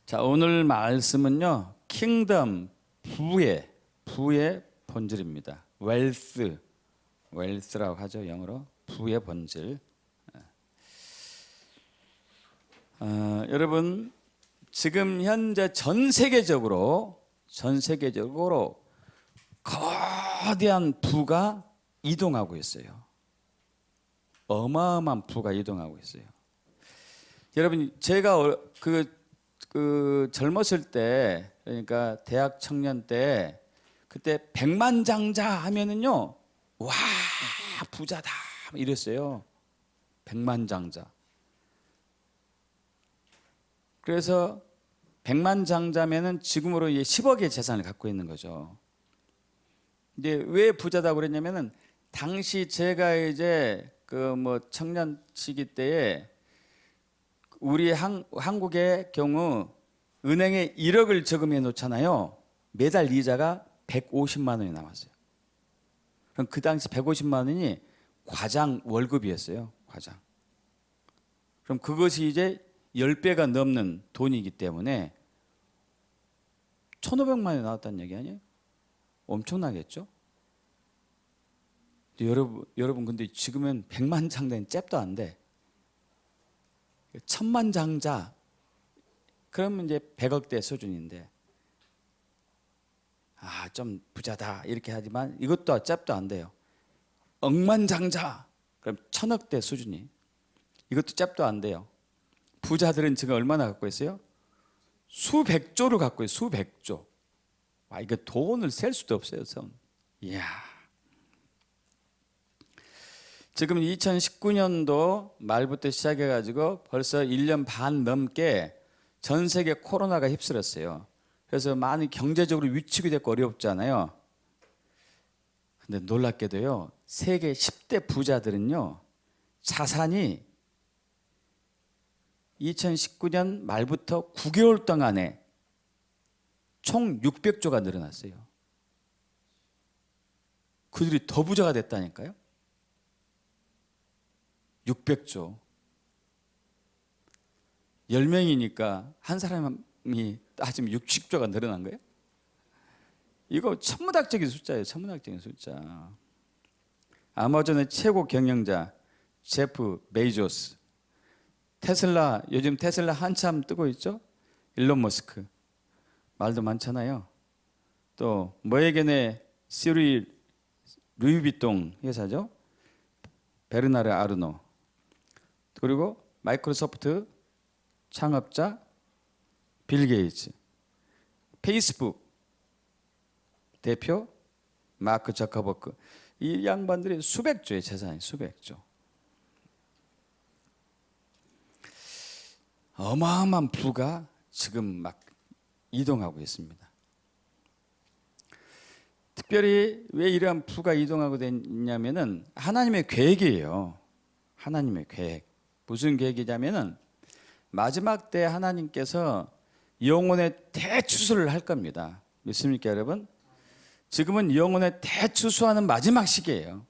자, 오늘 말씀은요, 킹덤, 부의 본질입니다. 웰스라고 하죠, 영어로. 부의 본질. 여러분, 지금 현재 전 세계적으로 거대한 부가 이동하고 있어요. 어마어마한 부가 이동하고 있어요. 여러분, 제가 젊었을 때, 그러니까 대학 청년 때, 그때 백만장자 하면은요, 와, 부자다 이랬어요. 백만장자. 그래서 백만장자면은 지금으로 10억의 재산을 갖고 있는 거죠. 이제 왜 부자다고 그랬냐면은 당시 제가 이제 청년 시기 때에 우리 한국의 경우 은행에 1억을 저금해 놓잖아요. 매달 이자가 150만 원이 나왔어요. 그럼 그 당시 150만 원이 과장 월급이었어요. 과장. 그럼 그것이 이제 10배가 넘는 돈이기 때문에 1,500만 원이 나왔다는 얘기 아니에요? 엄청나겠죠? 여러분 근데 지금은 백만장자는 잽도 안 돼. 천만장자 그러면 이제 100억대 수준인데 좀 부자다 이렇게 하지만 이것도 짭도 안 돼요. 억만장자 그럼 1000억대 수준이 이것도 짭도 안 돼요. 부자들은 지금 얼마나 갖고 있어요? 수백조를 갖고 있어요. 수백조. 이거 돈을 셀 수도 없어요. 이야. 지금 2019년도 말부터 시작해가지고 벌써 1년 반 넘게 전 세계 코로나가 휩쓸었어요. 그래서 많이 경제적으로 위축이 됐고 어렵잖아요. 근데 놀랍게도요, 세계 10대 부자들은요, 자산이 2019년 말부터 9개월 동안에 총 600조가 늘어났어요. 그들이 더 부자가 됐다니까요. 600조. 10명이니까 한 사람이 따지면 60조가 늘어난 거예요. 이거 천문학적인 숫자예요. 천문학적인 숫자. 아마존의 최고 경영자 제프 베이조스, 테슬라, 요즘 테슬라 한참 뜨고 있죠. 일론 머스크 말도 많잖아요. 또 모에겐의 시리 루이비통 회사죠. 베르나르 아르노. 그리고 마이크로소프트 창업자 빌 게이츠, 페이스북 대표 마크 저커버그. 이 양반들이 수백조의 재산이 수백조. 어마어마한 부가 지금 막 이동하고 있습니다. 특별히 왜 이러한 부가 이동하고 있냐면은 하나님의 계획이에요. 하나님의 계획. 무슨 계획이냐면은 마지막 때 하나님께서 영혼의 대추수를 할 겁니다. 믿습니까, 여러분? 지금은 영혼의 대추수하는 마지막 시기예요.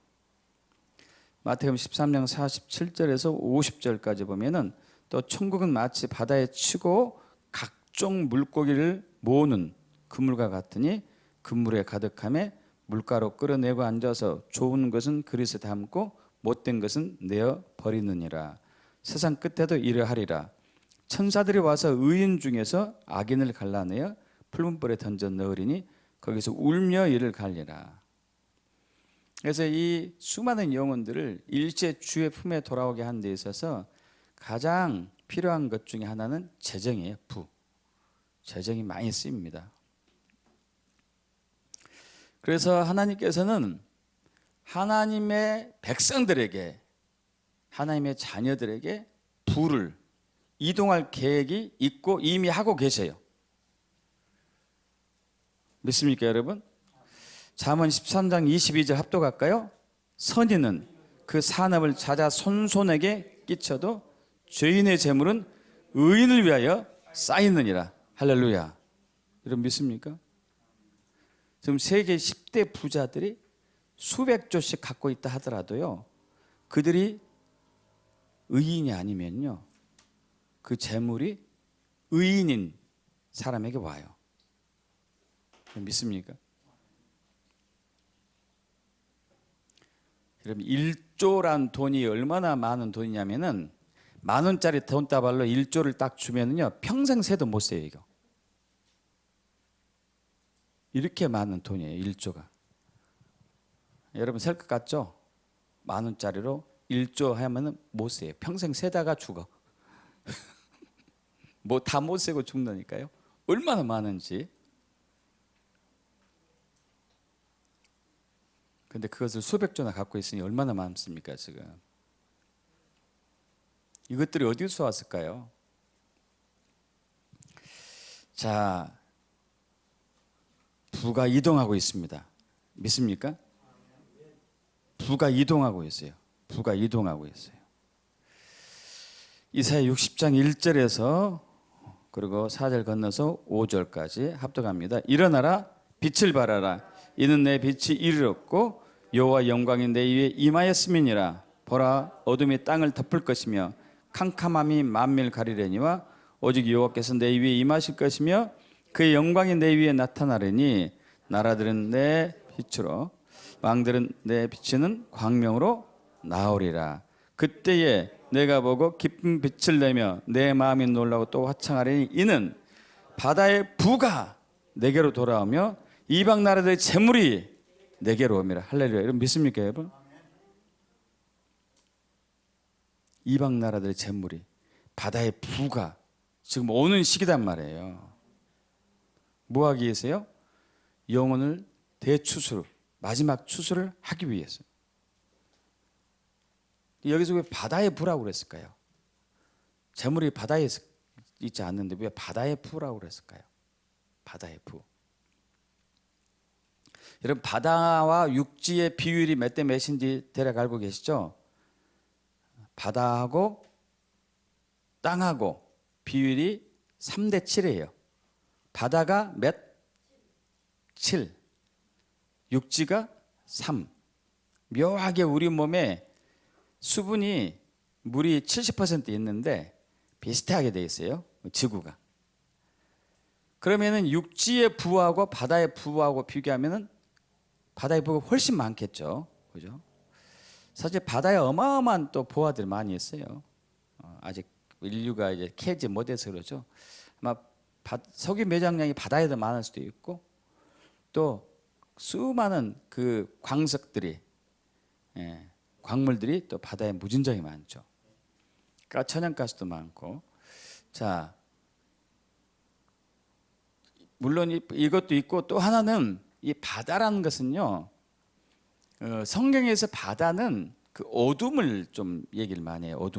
마태복음 13장 47절에서 50절까지 보면은 또 천국은 마치 바다에 치고 각종 물고기를 모으는 그물과 같으니 그물에 가득함에 물가로 끌어내고 앉아서 좋은 것은 그릇에 담고 못된 것은 내어 버리느니라. 세상 끝에도 이러하리라. 천사들이 와서 의인 중에서 악인을 갈라내어 풀문불에 던져 넣으리니 거기서 울며 이를 갈리라. 그래서 이 수많은 영혼들을 일제 주의 품에 돌아오게 하는 데 있어서 가장 필요한 것 중에 하나는 재정이에요. 재정이 많이 쓰입니다. 그래서 하나님께서는 하나님의 백성들에게, 하나님의 자녀들에게 부를 이동할 계획이 있고 이미 하고 계세요. 믿습니까, 여러분? 잠언 13장 22절 합독할까요? 선인은 그 산업을 찾아 손손에게 끼쳐도 죄인의 재물은 의인을 위하여 쌓이느니라. 할렐루야. 여러분 믿습니까? 지금 세계 10대 부자들이 수백조씩 갖고 있다 하더라도요, 그들이 의인이 아니면요, 그 재물이 의인인 사람에게 와요. 믿습니까? 그럼 1조란 돈이 얼마나 많은 돈이냐면은 10,000원짜리 돈다발로 1조를 딱 주면은요 평생 새도 못 써요. 이거 이렇게 많은 돈이에요. 1조가. 여러분 셀 것 같죠? 10,000원짜리로 1조 하면은 못 써요. 평생 세다가 죽어. 뭐 다 못 세고 죽는다니까요. 얼마나 많은지. 근데 그것을 수백 조나 갖고 있으니 얼마나 많습니까 지금. 이것들이 어디서 왔을까요? 자, 부가 이동하고 있습니다. 믿습니까? 부가 이동하고 있어요. 부가 이동하고 있어요. 이사야 60장 1절에서 그리고 4절 건너서 5절까지 합독합니다. 일어나라 빛을 발하라 이는 내 빛이 이르렀고 여호와 영광이 내 위에 임하였음이니라. 보라 어둠이 땅을 덮을 것이며 캄캄함이 만민을 가리려니와 오직 여호와께서 내 위에 임하실 것이며 그의 영광이 내 위에 나타나리니 나라들은 내 빛으로 왕들은 내 비치는 광명으로 나오리라. 그때에 내가 보고 기쁜 빛을 내며 내 마음이 놀라고 또 화창하리니 이는 바다의 부가 내게로 돌아오며 이방 나라들의 재물이 내게로 오미라. 할렐루야. 여러분 믿습니까 여러분? 이방 나라들의 재물이 바다의 부가 지금 오는 시기단 말이에요. 뭐 하기 위해서요? 영혼을 대추수를 마지막 추수를 하기 위해서. 여기서 왜 바다의 부라고 그랬을까요? 재물이 바다에 있지 않는데 왜 바다의 부라고 그랬을까요? 바다의 부. 여러분 바다와 육지의 비율이 몇 대 몇인지 대략 알고 계시죠? 바다하고 땅하고 비율이 3대 7이에요. 바다가 몇? 7. 육지가 3. 묘하게 우리 몸에 수분이 물이 70% 있는데 비슷하게 돼 있어요. 지구가. 그러면은 육지의 부하고 바다의 부하고 비교하면은 바다의 부가 훨씬 많겠죠. 그죠? 사실 바다에 어마어마한 또 부하들 많이 있어요. 아직 인류가 이제 캐지 못해서 그러죠. 아마 석유 매장량이 바다에도 많을 수도 있고 또 수많은 그 광석들이 광물들이 또 바다에 무진장이 많죠. 그러니까 천연가스도 많고. 자, 물론 이것도 있고 또 하나는 이 바다라는 것은요. 성경에서 바다는 그 어둠을 좀 얘기를 많이 해요.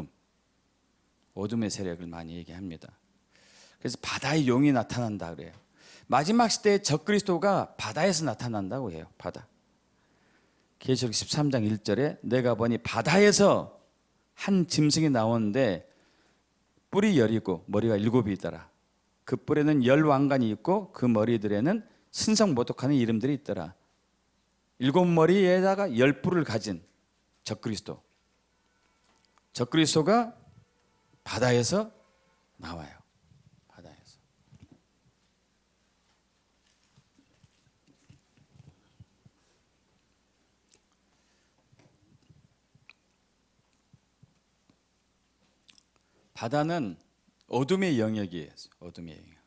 어둠의 세력을 많이 얘기합니다. 그래서 바다의 용이 나타난다 그래요. 마지막 시대에 적그리스도가 바다에서 나타난다고 해요. 바다. 계시록 13장 1절에 내가 보니 바다에서 한 짐승이 나오는데 뿔이 10이고 머리가 7이 있더라. 그 뿔에는 10왕관이 있고 그 머리들에는 신성모독하는 이름들이 있더라. 7머리에다가 10뿔을 가진 적그리스도. 적그리스도가 바다에서 나와요. 바다에서. 바다는 어둠의 영역이에요. 어둠의 영역.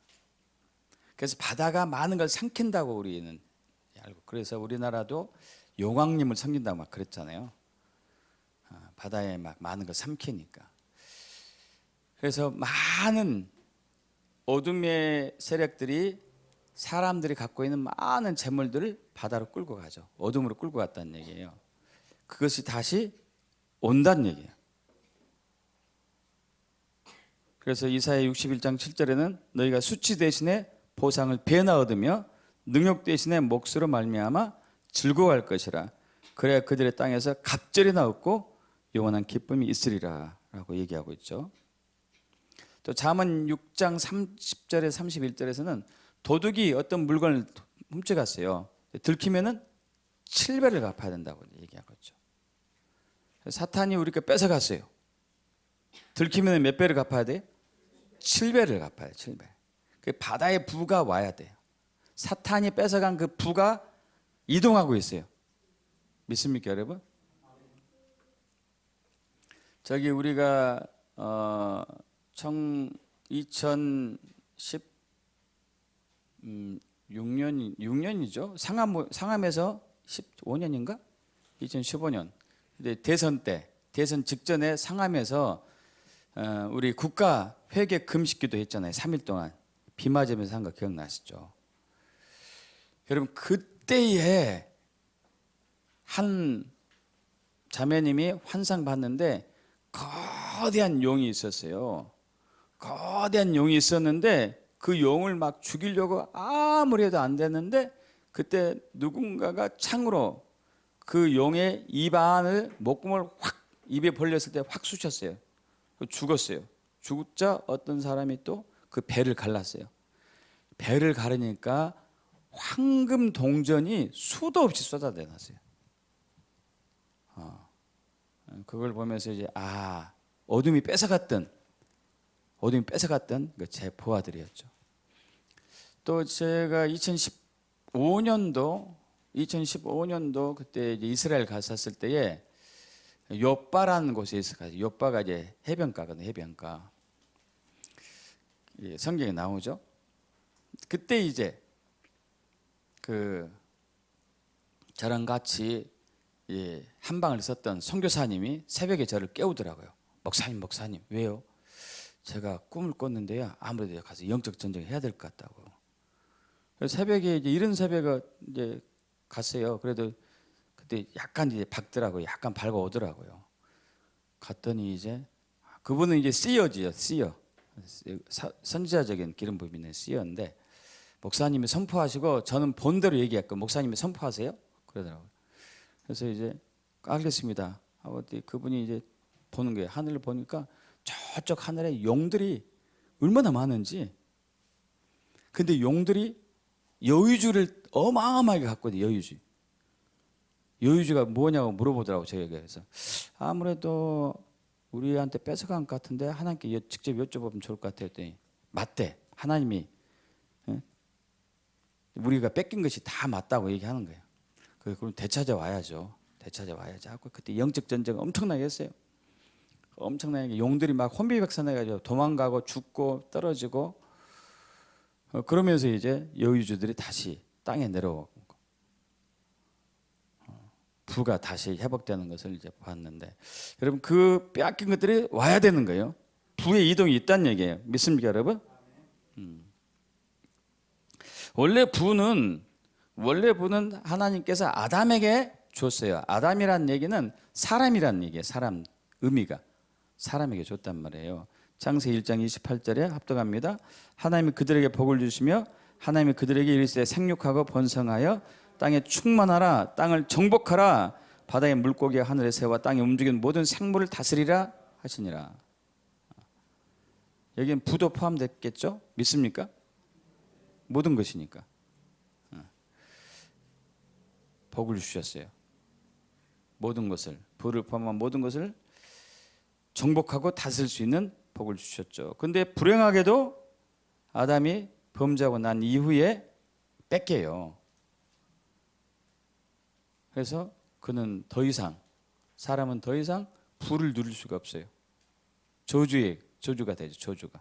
그래서 바다가 많은 걸 삼킨다고 우리는 알고, 그래서 우리나라도 용왕님을 섬긴다고 막 그랬잖아요. 바다에 막 많은 걸 삼키니까. 그래서 많은 어둠의 세력들이 사람들이 갖고 있는 많은 재물들을 바다로 끌고 가죠. 어둠으로 끌고 갔다는 얘기예요. 그것이 다시 온다는 얘기예요. 그래서 이사야 61장 7절에는 너희가 수치 대신에 보상을 배나 얻으며 능욕 대신에 몫으로 말미암아 즐거워할 것이라. 그래야 그들의 땅에서 갑절이나 얻고 영원한 기쁨이 있으리라 라고 얘기하고 있죠. 또 잠언 6장 30절에 31절에서는 도둑이 어떤 물건을 훔쳐갔어요. 들키면은 7배를 갚아야 된다고 얘기하고 있죠. 사탄이 우리 거 뺏어갔어요. 들키면 몇 배를 갚아야 돼요? 7배를 갚아요. 7배. 그 바다의 부가 와야 돼요. 사탄이 뺏어간 그 부가 이동하고 있어요. 믿습니까, 여러분? 저기 우리가 2016년이죠. 상암에서 15년인가? 2015년. 근데 대선 직전에 상암에서 우리 국가 회개 금식기도 했잖아요. 3일 동안 비 맞으면서 한 거 기억나시죠? 여러분, 그때에 한 자매님이 환상 봤는데 거대한 용이 있었어요. 거대한 용이 있었는데 그 용을 막 죽이려고 아무리 해도 안 됐는데 그때 누군가가 창으로 그 용의 입안을 목구멍을 확 입에 벌렸을 때 확 쑤셨어요. 죽었어요. 죽자 어떤 사람이 또 그 배를 갈랐어요. 배를 가르니까 황금 동전이 수도 없이 쏟아내놨어요. 그걸 보면서 이제 어둠이 뺏어갔던 그 제 부하들이었죠. 또 제가 2015년도 그때 이제 이스라엘 갔었을 때에 욥바라는 곳에 있어요. 욥바가 이제 해변가거든요. 해변가. 예, 성경에 나오죠. 그때 이제 저랑 같이 한방을 썼던 선교사님이 새벽에 저를 깨우더라고요. 목사님 왜요? 제가 꿈을 꿨는데요. 아무래도 가서 영적 전쟁을 해야 될 것 같다고. 그래서 새벽에 이제 이른 새벽에 이제 갔어요. 그래도 그때 약간 이제 밝더라고요. 약간 밝아오더라고요. 갔더니 이제 그분은 이제 씨어지요. 씨어. 선지자적인 기름 부음이 있는 씨어인데 목사님이 선포하시고 저는 본대로 얘기했고 목사님이 선포하세요? 그러더라고요. 그래서 이제 알겠습니다 하고 그분이 이제 보는 거예요. 하늘을 보니까 저쪽 하늘에 용들이 얼마나 많은지. 근데 용들이 여유주를 어마어마하게 갖고 있는 여유주. 여유주가 뭐냐고 물어보더라고요. 저에게. 그래서 아무래도 우리한테 뺏어간 것 같은데 하나님께 직접 여쭤보면 좋을 것 같아요. 했더니 맞대. 하나님이 우리가 뺏긴 것이 다 맞다고 얘기하는 거예요. 그럼 되찾아와야죠. 하고 그때 영적 전쟁 엄청나게 했어요. 엄청나게 용들이 막 혼비백산해가지고 도망가고 죽고 떨어지고 그러면서 이제 여유주들이 다시 땅에 내려오고 부가 다시 회복되는 것을 이제 봤는데 여러분 그 빼앗긴 것들이 와야 되는 거예요. 부의 이동이 있다는 얘기예요. 믿습니까, 여러분? 원래 부는 하나님께서 아담에게 줬어요. 아담이란 얘기는 사람이란 얘기예요. 사람 의미가 사람에게 줬단 말이에요. 창세기 1장 28절에 합독합니다. 하나님이 그들에게 복을 주시며 하나님이 그들에게 이르시되 생육하고 번성하여 땅에 충만하라 땅을 정복하라 바다의 물고기와 하늘의 새와 땅에 움직이는 모든 생물을 다스리라 하시니라. 여기는 부도 포함됐겠죠? 믿습니까? 모든 것이니까 복을 주셨어요. 모든 것을 부를 포함한 모든 것을 정복하고 다스릴 수 있는 복을 주셨죠. 근데 불행하게도 아담이 범죄하고 난 이후에 뺏겨요. 그래서 사람은 더 이상 부를 누릴 수가 없어요. 저주가 되죠. 저주가.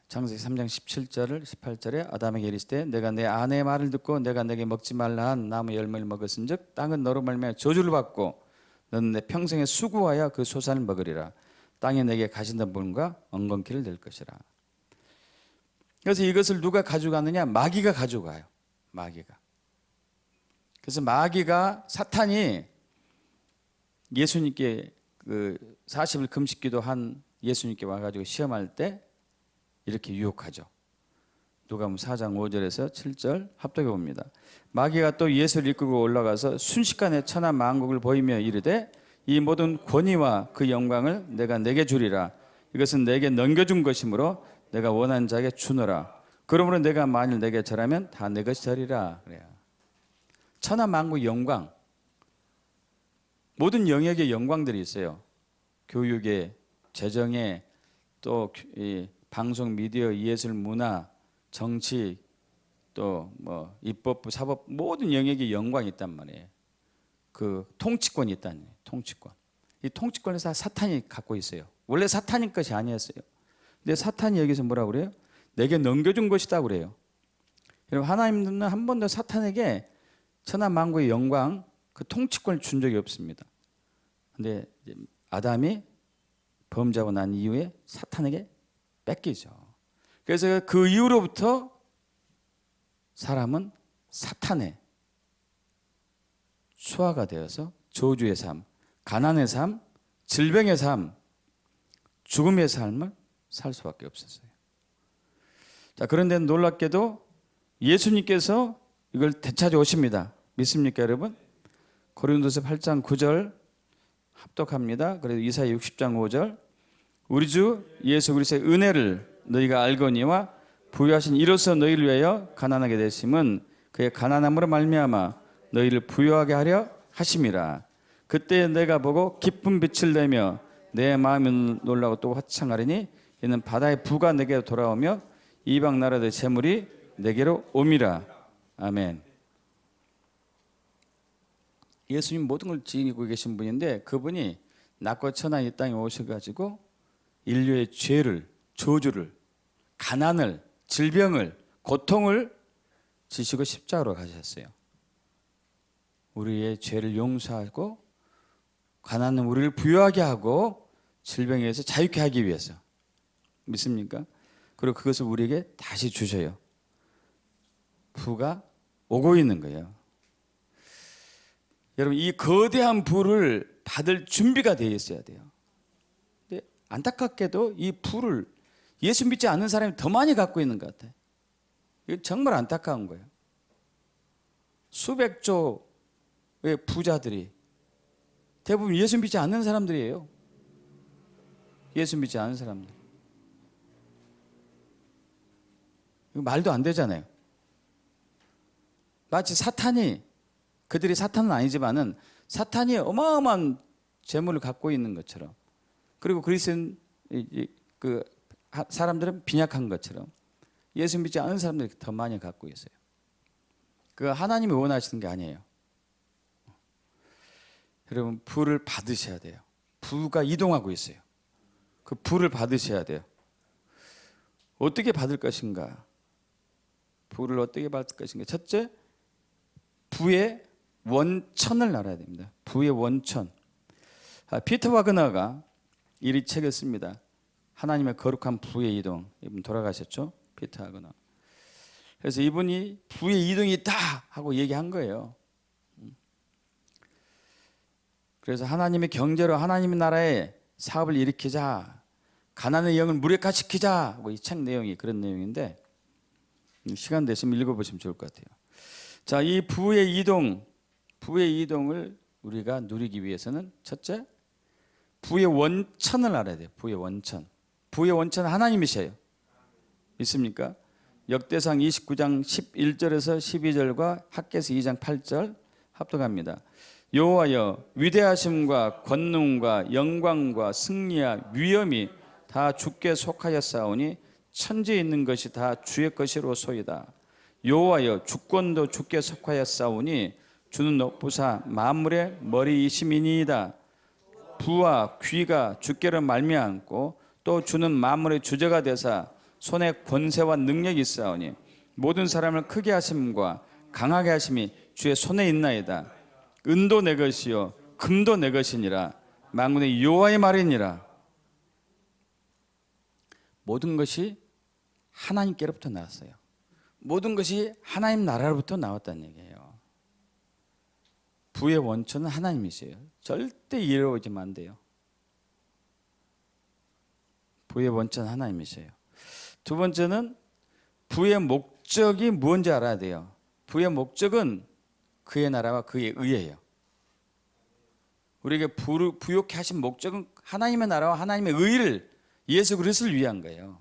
창세기 3장 17절을 18절에 아담에게 이르시되 내가 내 아내의 말을 듣고 내가 내게 먹지 말라 한 나무 열매를 먹었은즉 땅은 너로 말미암아 저주를 받고 너는 내 평생에 수고하여 그 소산을 먹으리라. 땅에 내게 가신던 분과 엉겅퀴를 낼 것이라. 그래서 이것을 누가 가져가느냐? 마귀가 가져가요. 마귀가. 그래서 사탄이 예수님께 40일 금식기도 한 예수님께 와가지고 시험할 때 이렇게 유혹하죠. 누가복음 4장 5절에서 7절 합독해 봅니다. 마귀가 또 예수를 이끌고 올라가서 순식간에 천하 만국을 보이며 이르되 이 모든 권위와 그 영광을 내가 내게 주리라. 이것은 내게 넘겨준 것이므로 내가 원하는 자에게 주노라. 그러므로 내가 만일 내게 절하면 다 내 것이 되리라. 그래요. 천하 만국 영광, 모든 영역의 영광들이 있어요. 교육에, 재정에, 또 방송, 미디어, 예술, 문화, 정치, 또 뭐 입법부, 사법 모든 영역에 영광이 있단 말이에요. 그 통치권이 있다는 거예요. 통치권. 이 통치권을 다 사탄이 갖고 있어요. 원래 사탄인 것이 아니었어요. 근데 사탄이 여기서 뭐라고 그래요? 내게 넘겨준 것이다 그래요. 여러분, 하나님은 한 번도 사탄에게 천하만국의 영광, 그 통치권을 준 적이 없습니다. 근데 아담이 범죄하고 난 이후에 사탄에게 뺏기죠. 그래서 그 이후로부터 사람은 사탄의 수하가 되어서 저주의 삶, 가난의 삶, 질병의 삶, 죽음의 삶을 살 수밖에 없었어요. 자, 그런데 놀랍게도 예수님께서 이걸 되찾아 오십니다. 믿습니까, 여러분? 고린도서 8장 9절 합독합니다. 그래서 이사야 60장 5절, 우리 주 예수 그리스도의 은혜를 너희가 알거니와 부유하신 이로써 너희를 위하여 가난하게 되심은 그의 가난함으로 말미암아 너희를 부유하게 하려 하심이라. 그때 내가 보고 기쁜 빛을 내며 내 마음이 놀라고 또 화창하리니 이는 바다의 부가 내게로 돌아오며 이방 나라들의 재물이 내게로 옴이라. 아멘. 예수님 모든 걸 지니고 계신 분인데 그분이 낮과 천하 이 땅에 오셔가지고 인류의 죄를, 저주를, 가난을, 질병을, 고통을 지시고 십자가로 가셨어요. 우리의 죄를 용서하고 가난은 우리를 부유하게 하고 질병에서 자유케 하기 위해서. 믿습니까? 그리고 그것을 우리에게 다시 주셔요. 부가 오고 있는 거예요. 여러분, 이 거대한 부를 받을 준비가 되어 있어야 돼요. 근데 안타깝게도 이 부를 예수 믿지 않는 사람이 더 많이 갖고 있는 것 같아요. 이건 정말 안타까운 거예요. 수백 조의 부자들이 대부분 예수 믿지 않는 사람들이에요. 예수 믿지 않는 사람들. 이거 말도 안 되잖아요. 마치 사탄이, 그들이 사탄은 아니지만은 사탄이 어마어마한 재물을 갖고 있는 것처럼, 그리고 그리스도인 그 사람들은 빈약한 것처럼 예수 믿지 않은 사람들이 더 많이 갖고 있어요. 그 하나님이 원하시는 게 아니에요. 여러분, 부를 받으셔야 돼요. 부가 이동하고 있어요. 그 부를 받으셔야 돼요. 어떻게 받을 것인가? 부를 어떻게 받을 것인가? 첫째, 부의 원천을 알아야 됩니다. 부의 원천. 피터 와그너가 이 책을 씁니다. 하나님의 거룩한 부의 이동. 이분 돌아가셨죠? 피터 와그너. 그래서 이분이 부의 이동이 있다 하고 얘기한 거예요. 그래서 하나님의 경제로 하나님의 나라에 사업을 일으키자, 가난의 영을 무력화시키자, 뭐 이 책 내용이 그런 내용인데 시간 되시면 읽어보시면 좋을 것 같아요. 자, 이 부의 이동을 우리가 누리기 위해서는 첫째, 부의 원천을 알아야 돼요. 부의 원천. 부의 원천은 하나님이셔요. 믿습니까? 역대상 29장 11절에서 12절과 학개서 2장 8절 합독합니다. 여호와여, 위대하심과 권능과 영광과 승리와 위엄이 다 주께 속하였사오니 천지에 있는 것이 다 주의 것이로소이다. 여호와여, 주권도 주께 속하였사오니 주는 높으사 만물의 머리이심이니이다. 부와 귀가 주께로 말미암고 또 주는 만물의 주제가 되사 손에 권세와 능력이 있사오니 모든 사람을 크게 하심과 강하게 하심이 주의 손에 있나이다. 은도 내 것이요 금도 내 것이니라. 만군의 여호와의 말이니라. 모든 것이 하나님께로부터 나왔어요. 모든 것이 하나님 나라로부터 나왔다는 얘기예요. 부의 원천은 하나님이세요. 절대 잃어오지면 안 돼요. 부의 원천은 하나님이세요. 두 번째는 부의 목적이 뭔지 알아야 돼요. 부의 목적은 그의 나라와 그의 의예요. 우리에게 부욕케 하신 목적은 하나님의 나라와 하나님의 의를, 예수 그리스도를 위한 거예요.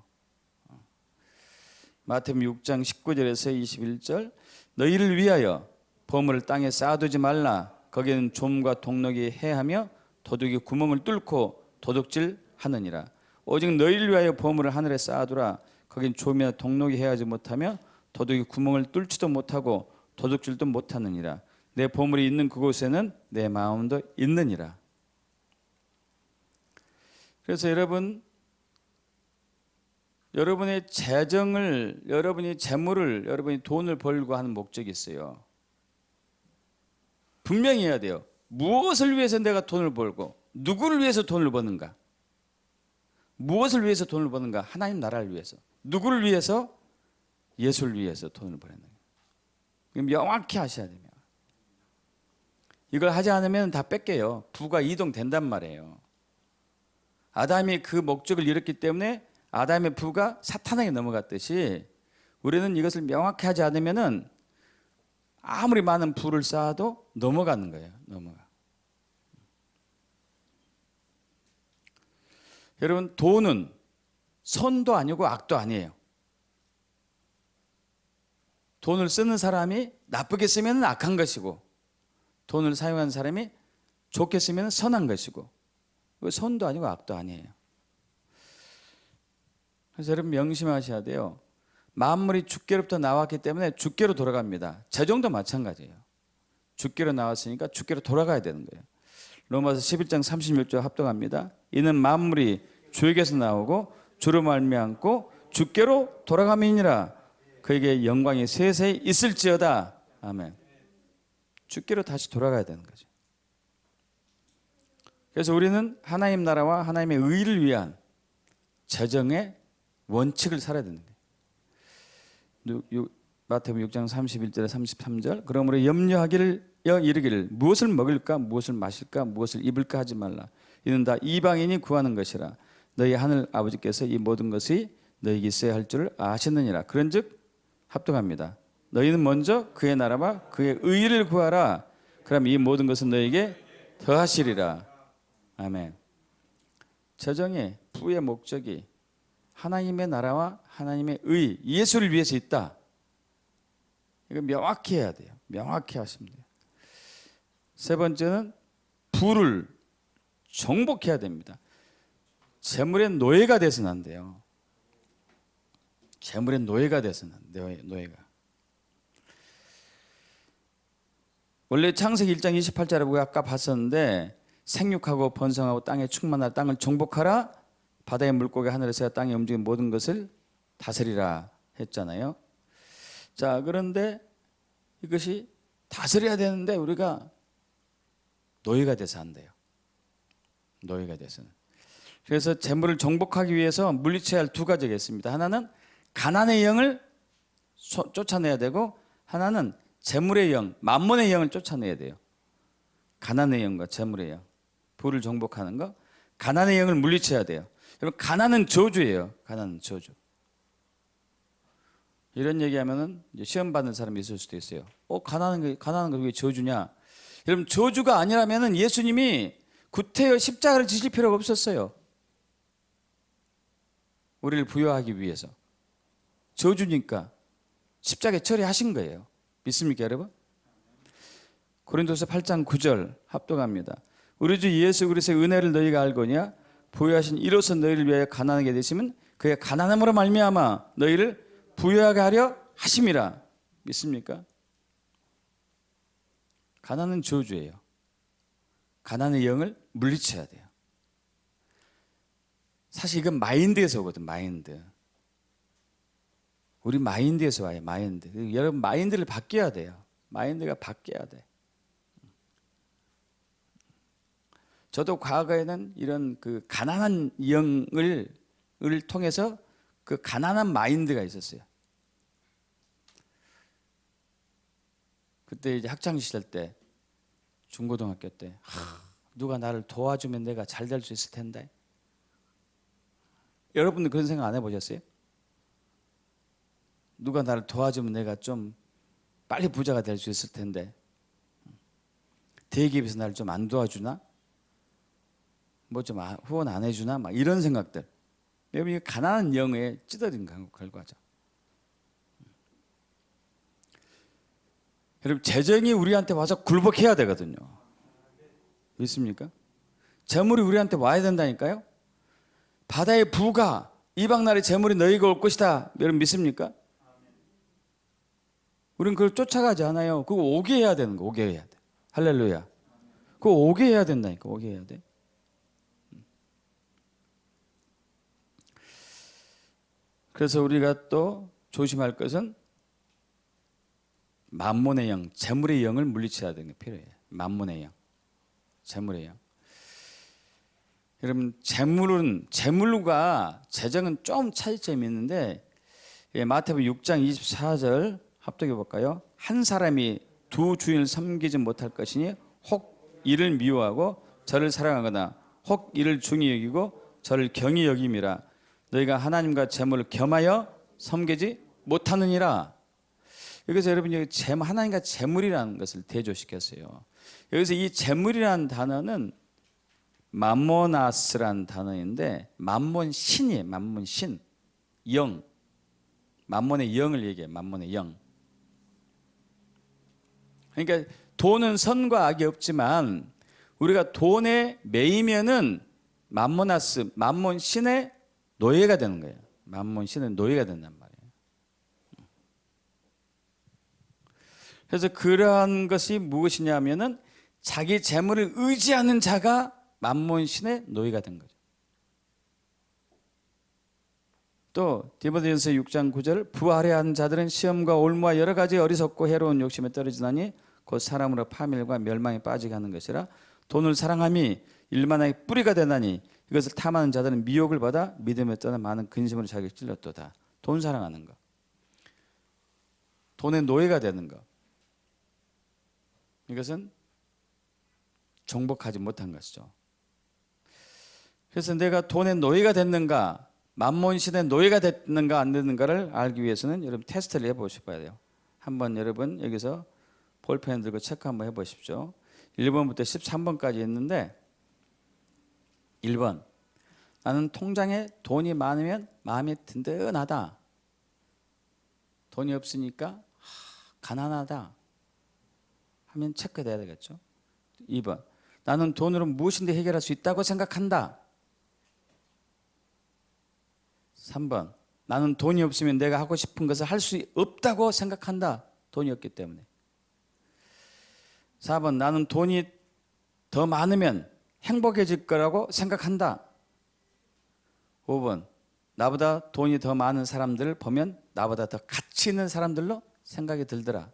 마태복음 6장 19절에서 21절, 너희를 위하여 보물을 땅에 쌓아두지 말라. 거기에는 좀과 동록이 해하며 도둑이 구멍을 뚫고 도둑질 하느니라. 오직 너희를 위하여 보물을 하늘에 쌓아두라. 거긴 조미나 동록이 해하지 못하며 도둑이 구멍을 뚫지도 못하고 도둑질도 못하느니라. 내 보물이 있는 그곳에는 내 마음도 있느니라. 그래서 여러분의 재정을, 여러분이 재물을, 여러분이 돈을 벌고 하는 목적이 있어요. 분명히 해야 돼요. 무엇을 위해서 내가 돈을 벌고 누구를 위해서 돈을 버는가? 무엇을 위해서 돈을 버는가? 하나님 나라를 위해서. 누구를 위해서? 예수를 위해서 돈을 버는 거예요. 명확히 하셔야 됩니다. 이걸 하지 않으면 다 뺏겨요. 부가 이동된단 말이에요. 아담이 그 목적을 이뤘기 때문에 아담의 부가 사탄에게 넘어갔듯이 우리는 이것을 명확히 하지 않으면 아무리 많은 부를 쌓아도 넘어가는 거예요. 넘어가. 여러분, 돈은 선도 아니고 악도 아니에요. 돈을 쓰는 사람이 나쁘게 쓰면 악한 것이고, 돈을 사용하는 사람이 좋게 쓰면 선한 것이고, 선도 아니고 악도 아니에요. 그래서 여러분 명심하셔야 돼요. 만물이 주께로부터 나왔기 때문에 주께로 돌아갑니다. 재정도 마찬가지예요. 주께로 나왔으니까 주께로 돌아가야 되는 거예요. 로마서 11장 36절 합독합니다. 이는 만물이 주에게서 나오고 주로 말미암고 주께로 돌아감이니라. 그에게 영광이 세세히 있을지어다. 아멘. 주께로 다시 돌아가야 되는 거죠. 그래서 우리는 하나님 나라와 하나님의 의를 위한 재정의 원칙을 살아야 되는 거예요. 마태복음 6장 31절에 33절. 그러므로 염려하기를 이르기를 무엇을 먹을까 무엇을 마실까 무엇을 입을까 하지 말라. 이는 다 이방인이 구하는 것이라. 너희 하늘 아버지께서 이 모든 것이 너희에게 있어야 할 줄을 아시느니라. 그런즉 합독합니다. 너희는 먼저 그의 나라와 그의 의를 구하라. 그럼 이 모든 것은 너희에게 더하시리라. 아멘. 재정의 부의 목적이 하나님의 나라와 하나님의 의, 예수를 위해서 있다. 이거 명확히 해야 돼요. 명확히 하시면 돼요. 세 번째는 부를 정복해야 됩니다. 재물의 노예가 돼서는 안 돼요. 재물의 노예가 돼서는 안 돼요. 노예가. 원래 창세기 1장 28절에 우리가 아까 봤었는데 생육하고 번성하고 땅에 충만하라. 땅을 정복하라. 바다의 물고기 하늘에서 땅에 움직이는 모든 것을 다스리라 했잖아요. 자, 그런데 이것이 다스려야 되는데 우리가 노예가 돼서 안 돼요. 노예가 돼서는. 그래서 재물을 정복하기 위해서 물리쳐야 할 두 가지가 있습니다. 하나는 가난의 영을 쫓아내야 되고, 하나는 재물의 영, 만몬의 영을 쫓아내야 돼요. 가난의 영과 재물의 영, 부를 정복하는 거, 가난의 영을 물리쳐야 돼요. 여러분, 가난은 저주예요. 가난은 저주. 이런 얘기하면은 시험 받는 사람이 있을 수도 있어요. 가난한 거 왜 저주냐? 여러분, 저주가 아니라면은 예수님이 구태여 십자가를 지실 필요가 없었어요. 우리를 부여하기 위해서. 저주니까 십자가에 처리하신 거예요. 믿습니까, 여러분? 고린도서 8장 9절 합독합니다. 우리 주 예수 그리스도의 은혜를 너희가 알거니와 부여하신 이로써 너희를 위하여 가난하게 되시면 그의 가난함으로 말미암아 너희를 부여하게 하려 하심이라. 믿습니까? 가난은 저주예요. 가난의 영을 물리쳐야 돼요. 사실 이건 마인드에서 오거든. 마인드. 우리 마인드에서 와요. 마인드. 여러분 마인드를 바뀌어야 돼요. 마인드가 바뀌어야 돼. 저도 과거에는 이런 그 가난한 영을 통해서 그 가난한 마인드가 있었어요. 그때 이제 학창 시절 때, 중고등학교 때, 누가 나를 도와주면 내가 잘 될 수 있을 텐데. 여러분들 그런 생각 안 해보셨어요? 누가 나를 도와주면 내가 좀 빨리 부자가 될 수 있을 텐데. 대기업에서 나를 좀 안 도와주나? 뭐 좀 후원 안 해주나? 막 이런 생각들. 여러분, 이게 가난한 영에 찌들인 결과죠. 여러분, 재정이 우리한테 와서 굴복해야 되거든요. 믿습니까? 재물이 우리한테 와야 된다니까요. 바다의 부가 이방 나라의 재물이 너희가 올 것이다. 여러분 믿습니까? 우리는 그걸 쫓아가지 않아요. 그거 오게 해야 되는 거. 오게 해야 돼. 할렐루야. 그거 오게 해야 된다니까. 오게 해야 돼. 그래서 우리가 또 조심할 것은 만몬의 영, 재물의 영을 물리쳐야 되는 게 필요해요. 만몬의 영, 재물의 영. 여러분 재물과 재정은 좀 차이점이 있는데 마태복음 6장 24절 합독해 볼까요? 한 사람이 두 주인을 섬기지 못할 것이니 혹 이를 미워하고 저를 사랑하거나 혹 이를 중히 여기고 저를 경히 여김이라. 너희가 하나님과 재물을 겸하여 섬기지 못하느니라. 여기서 여러분 하나님과 재물이라는 것을 대조시켰어요. 여기서 이 재물이라는 단어는 맘모나스라는 단어인데 맘몬신이에요. 맘몬신, 영, 맘몬의 영을 얘기해요. 맘몬의 영. 그러니까 돈은 선과 악이 없지만 우리가 돈에 매이면은 맘모나스, 맘몬신의 노예가 되는 거예요. 맘몬신의 노예가 된단 말이에요. 그래서 그러한 것이 무엇이냐면은 자기 재물을 의지하는 자가 맘몬신의 노예가 된 거죠. 또 디모데전서 6장 9절 부활해한 자들은 시험과 올무와 여러 가지 어리석고 해로운 욕심에 떨어지나니 곧 사람으로 파멸과 멸망에 빠지게 하는 것이라. 돈을 사랑함이 일만하게 뿌리가 되나니 이것을 탐하는 자들은 미혹을 받아 믿음에 떠나 많은 근심으로 자기를 찔렀도다. 돈 사랑하는 거, 돈의 노예가 되는 거, 이것은 정복하지 못한 것이죠. 그래서 내가 돈의 노예가 됐는가, 맘몬신의 노예가 됐는가 안 됐는가를 알기 위해서는 여러분 테스트를 해보셔야 돼요. 한번 여러분 여기서 볼펜 들고 체크 한번 해보십시오. 1번부터 13번까지 있는데 1번 나는 통장에 돈이 많으면 마음이 든든하다. 돈이 없으니까 가난하다 하면 체크돼야 되겠죠. 2번 나는 돈으로 무엇인데 해결할 수 있다고 생각한다. 3번 나는 돈이 없으면 내가 하고 싶은 것을 할 수 없다고 생각한다. 돈이 없기 때문에. 4번 나는 돈이 더 많으면 행복해질 거라고 생각한다. 5번 나보다 돈이 더 많은 사람들을 보면 나보다 더 가치 있는 사람들로 생각이 들더라.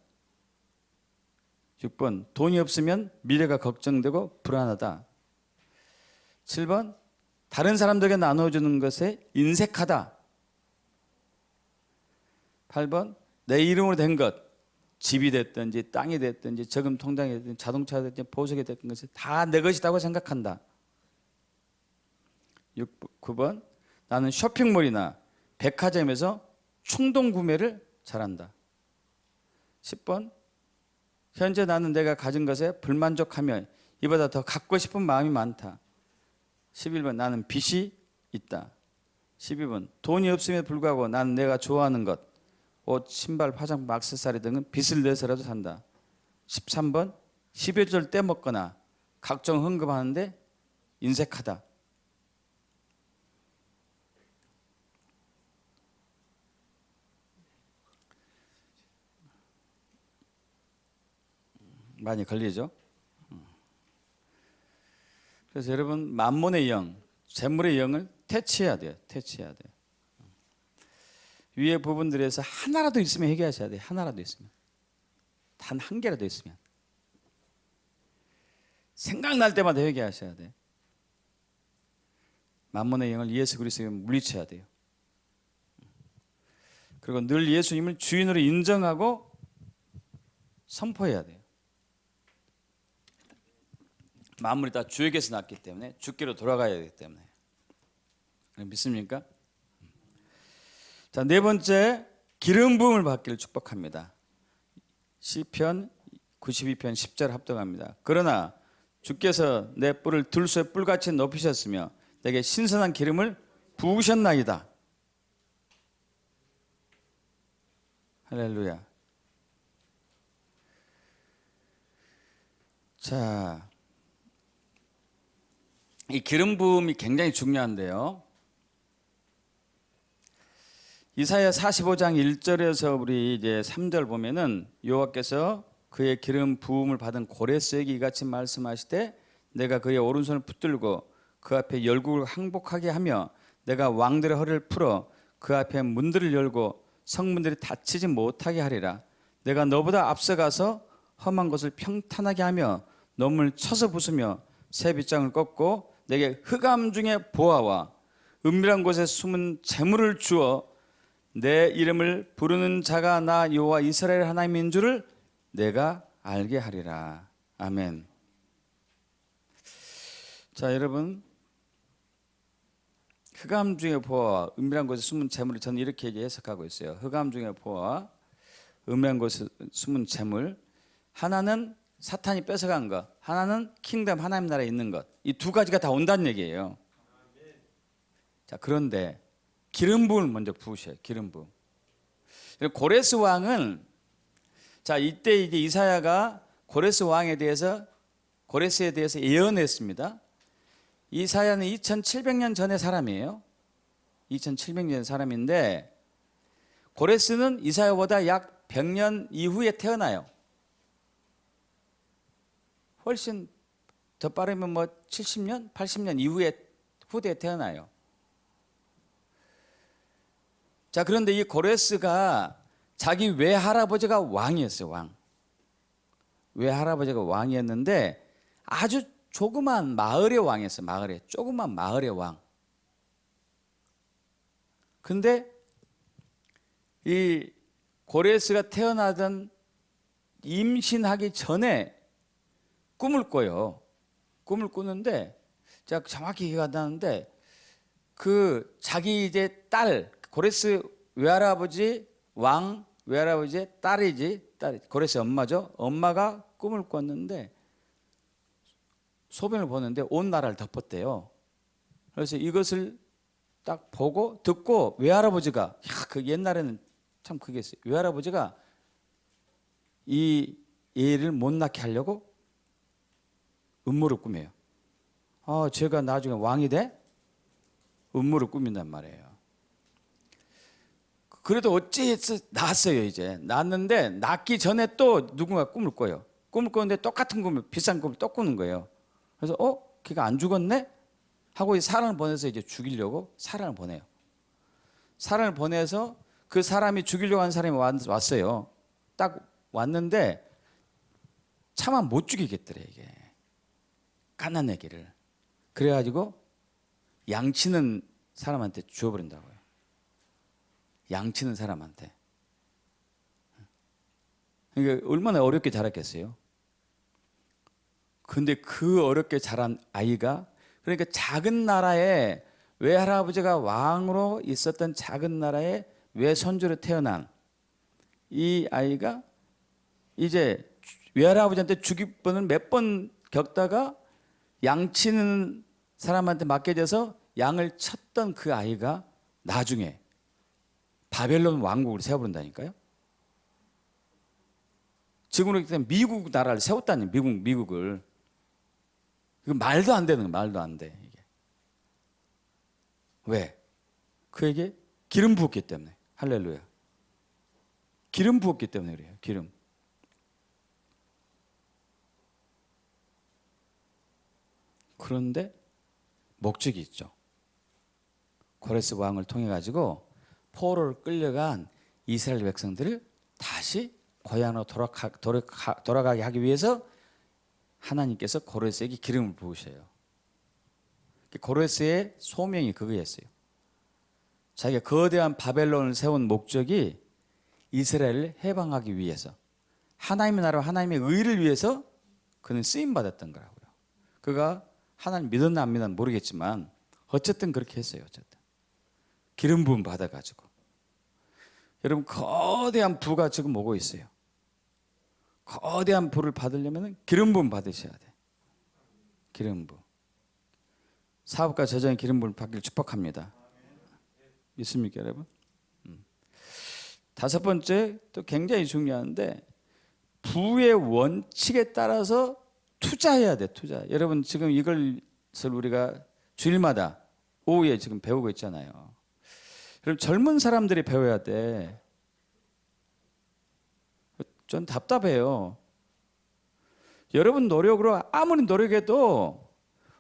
6번 돈이 없으면 미래가 걱정되고 불안하다. 7번 다른 사람들에게 나눠주는 것에 인색하다. 8번 내 이름으로 된 것, 집이 됐든지 땅이 됐든지 저금 통장이 됐든지 자동차가 됐든지 보석이 됐든 것이 다 내 것이라고 생각한다. 9번 나는 쇼핑몰이나 백화점에서 충동 구매를 잘한다. 10번 현재 나는 내가 가진 것에 불만족하며 이보다 더 갖고 싶은 마음이 많다. 11번 나는 빚이 있다. 12번 돈이 없음에도 불구하고 나는 내가 좋아하는 것, 옷, 신발, 화장품, 액세서리 등은 빚을 내서라도 산다. 13번 12절 떼먹거나 각종 헌금하는데 인색하다. 많이 걸리죠? 그래서 여러분 만몬의 영, 재물의 영을 퇴치해야 돼요. 퇴치해야 돼요. 위의 부분들에서 하나라도 있으면 해결하셔야 돼요. 하나라도 있으면. 단 한 개라도 있으면. 생각날 때마다 회개하셔야 돼요. 만몬의 영을 예수 그리스도에 물리쳐야 돼요. 그리고 늘 예수님을 주인으로 인정하고 선포해야 돼요. 만물이 다 주에게서 났기 때문에 주께로 돌아가야 되기 때문에. 믿습니까? 자, 네 번째 기름 부음을 받기를 축복합니다. 시편 92편 10절 합독합니다. 그러나 주께서 내 뿔을 들소의 뿔같이 높이셨으며 내게 신선한 기름을 부으셨나이다. 할렐루야. 자, 이 기름 부음이 굉장히 중요한데요. 이사야 45장 1절에서 우리 이제 3절 보면은 여호와께서 그의 기름 부음을 받은 고레스에게 이같이 말씀하시되 내가 그의 오른손을 붙들고 그 앞에 열국을 항복하게 하며 내가 왕들의 허리를 풀어 그 앞에 문들을 열고 성문들이 닫히지 못하게 하리라. 내가 너보다 앞서가서 험한 것을 평탄하게 하며 너무를 쳐서 부수며 새 빗장을 꺾고 내게 흑암 중에 보아와 은밀한 곳에 숨은 재물을 주어 내 이름을 부르는 자가 나 여호와 이스라엘 하나님인 줄을 내가 알게 하리라. 아멘. 자, 여러분, 흑암 중에 보아와 은밀한 곳에 숨은 재물을 저는 이렇게 해석하고 있어요. 흑암 중에 보아와 은밀한 곳에 숨은 재물, 하나는 사탄이 뺏어간 것, 하나는 킹덤 하나님 나라에 있는 것. 이 두 가지가 다 온다는 얘기예요. 자, 그런데 기름 부음을 먼저 부으셔요. 기름 부음. 고레스 왕은, 자, 이때 이제 이사야가 고레스에 대해서 예언했습니다. 이사야는 2700년 전의 사람이에요. 2700년 사람인데 고레스는 이사야보다 약 100년 이후에 태어나요. 훨씬 더 빠르면 뭐 70년, 80년 이후에 후대에 태어나요. 자, 그런데 이 고레스가 자기 외할아버지가 왕이었어요. 왕. 외할아버지가 왕이었는데 아주 조그만 마을의 왕이었어요. 마을의 조그만 마을의 왕. 근데 이 고레스가 태어나던 임신하기 전에 꿈을 꿔요. 꿈을 꾸는데 제가 정확히 기억이 안 나는데 그 자기 이제 딸 고레스 외할아버지 왕 외할아버지의 딸이지 고레스 엄마죠. 엄마가 꿈을 꿨는데 소변을 보는데 온 나라를 덮었대요. 그래서 이것을 딱 보고 듣고 외할아버지가 그 옛날에는 참 그게 있어요. 외할아버지가 이 애를 못 낳게 하려고 음모를 꾸며요. 제가 나중에 왕이 돼? 음모를 꾸민단 말이에요. 그래도 어찌해서 낳았어요. 이제 낳았는데 낳기 전에 또 누군가 꿈을 꿔요. 꿈을 꿨는데 똑같은 꿈을 비싼 꿈을 또 꾸는 거예요. 그래서 걔가 안 죽었네? 하고 사람을 보내서 이제 죽이려고 사람을 보내요. 사람을 보내서 그 사람이 죽이려고 한 사람이 왔어요. 딱 왔는데 차마 못 죽이겠더래 이게. 가난애기를. 그래가지고 양치는 사람한테 주워버린다고요. 양치는 사람한테. 그러니까 얼마나 어렵게 자랐겠어요. 근데 그 어렵게 자란 아이가 그러니까 작은 나라에 외할아버지가 왕으로 있었던 작은 나라에 외손주로 태어난 이 아이가 이제 외할아버지한테 죽이번을 몇 번 겪다가 양치는 사람한테 맡겨져서 양을 쳤던 그 아이가 나중에 바벨론 왕국을 세워버린다니까요. 지금으로 얘기하면 미국 나라를 세웠다니 미국을. 이거 말도 안 되는 거예요. 말도 안 돼. 이게. 왜? 그에게 기름 부었기 때문에. 할렐루야. 기름 부었기 때문에 그래요. 기름. 그런데 목적이 있죠. 고레스 왕을 통해 가지고 포로를 끌려간 이스라엘 백성들을 다시 고향으로 돌아가게 하기 위해서 하나님께서 고레스에게 기름을 부으셔요. 고레스의 소명이 그거였어요. 자기가 거대한 바벨론을 세운 목적이 이스라엘을 해방하기 위해서, 하나님의 나라와 하나님의 의를 위해서 그는 쓰임받았던 거라고요. 그가 하나님 믿었나 안 믿었나 모르겠지만 어쨌든 그렇게 했어요. 어쨌든 기름 부음 받아가지고. 여러분, 거대한 부가 지금 오고 있어요. 거대한 부를 받으려면 기름 부음 받으셔야 돼. 기름 부. 사업가 저장의 기름 부음을 받기를 축복합니다. 믿습니까, 여러분? 다섯 번째, 또 굉장히 중요한데, 부의 원칙에 따라서 투자해야 돼. 투자. 여러분, 지금 이것을 우리가 주일마다 오후에 지금 배우고 있잖아요. 그럼 젊은 사람들이 배워야 돼. 전 답답해요. 여러분 노력으로 아무리 노력해도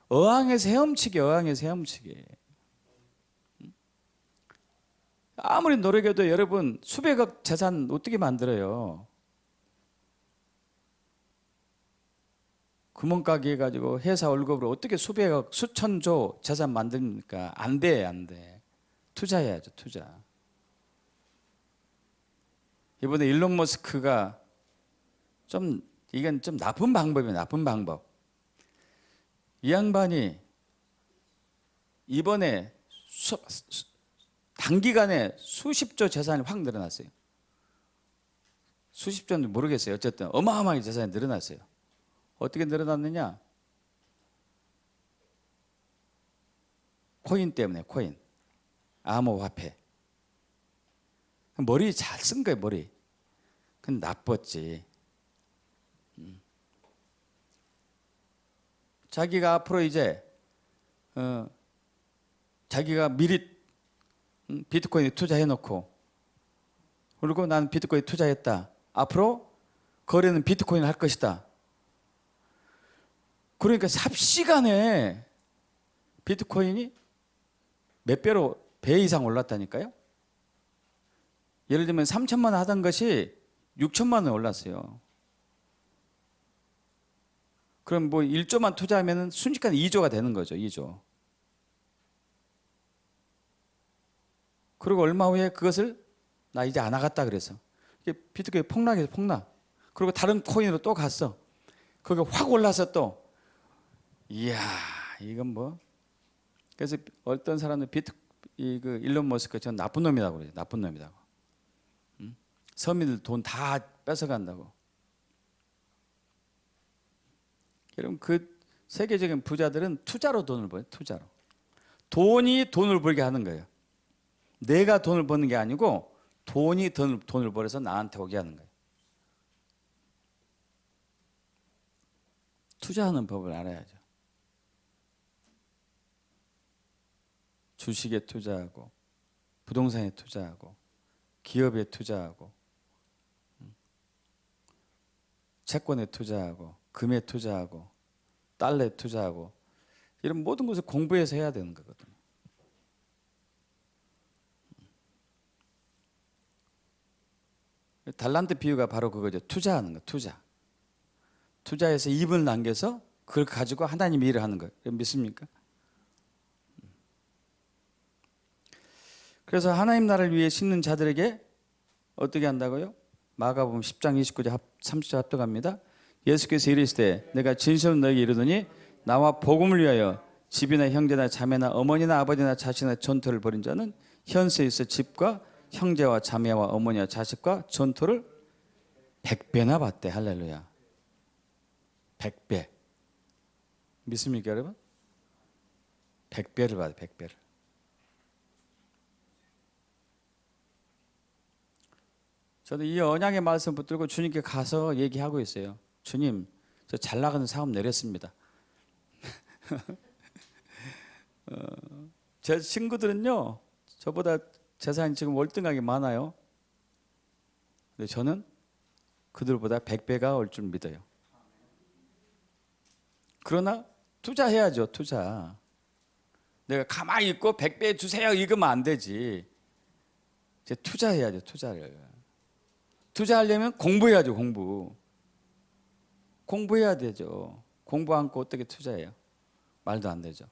어항에서 헤엄치기. 아무리 노력해도 여러분 수백억 재산 어떻게 만들어요? 구멍가게 해가지고 회사 월급으로 어떻게 수백억, 수천조 재산 만듭니까? 안 돼. 투자해야죠, 투자. 이번에 일론 머스크가 이건 좀 나쁜 방법이에요, 나쁜 방법. 이 양반이 이번에 단기간에 수십조 재산이 확 늘어났어요. 수십조는 모르겠어요. 어쨌든 어마어마하게 재산이 늘어났어요. 어떻게 늘어났느냐? 코인 때문에, 코인. 암호화폐. 머리 잘 쓴 거예요, 머리. 근데 나빴지. 자기가 앞으로 이제 자기가 미리 비트코인에 투자해놓고, 그리고 나는 비트코인에 투자했다. 앞으로 거래는 비트코인을 할 것이다. 그러니까 삽시간에 비트코인이 몇 배로, 배 이상 올랐다니까요. 예를 들면 3천만 원 하던 것이 6천만 원 올랐어요. 그럼 뭐 1조만 투자하면 순식간에 2조가 되는 거죠. 2조. 그리고 얼마 후에 그것을 나 이제 안 하겠다 그래서 비트코인 폭락해서 폭락. 그리고 다른 코인으로 또 갔어. 그게 확 올라서 또 이야 이건 뭐. 그래서 어떤 사람은 그 일론 머스크 전 나쁜 놈이라고 그래요. 나쁜 놈이라고. 서민들 돈 다 뺏어간다고. 여러분 그 세계적인 부자들은 투자로 돈을 벌어요. 투자로. 돈이 돈을 벌게 하는 거예요. 내가 돈을 버는 게 아니고 돈이 돈을 벌어서 나한테 오게 하는 거예요. 투자하는 법을 알아야죠. 주식에 투자하고 부동산에 투자하고 기업에 투자하고 채권에 투자하고 금에 투자하고 달러에 투자하고 이런 모든 것을 공부해서 해야 되는 거거든요. 달란트 비유가 바로 그거죠. 투자하는 거, 투자. 투자해서 이익을 남겨서 그걸 가지고 하나님 일을 하는 거예요. 믿습니까? 그래서 하나님 나라를 위해 심는 자들에게 어떻게 한다고요? 마가복음 10장 29절 30절 합독합니다. 예수께서 이르시되 내가 진실로 너에게 이르노니 나와 복음을 위하여 집이나 형제나 자매나 어머니나 아버지나 자식이나 전토를 벌인 자는 현세에 있어 집과 형제와 자매와 어머니와 자식과 전토를 100배나 받대. 할렐루야. 100배. 믿습니까 여러분? 100배를 받아. 100배를. 저도 이 언약의 말씀 붙들고 주님께 가서 얘기하고 있어요. 주님, 저 잘 나가는 사업 내렸습니다. 제 친구들은요, 저보다 재산이 지금 월등하게 많아요. 근데 저는 그들보다 100배가 올 줄 믿어요. 그러나 투자해야죠, 투자. 내가 가만히 있고 100배 주세요 이거면 안 되지. 이제 투자해야죠, 투자를. 투자하려면 공부해야죠, 공부. 공부해야 되죠. 공부 않고 어떻게 투자해요? 말도 안 되죠.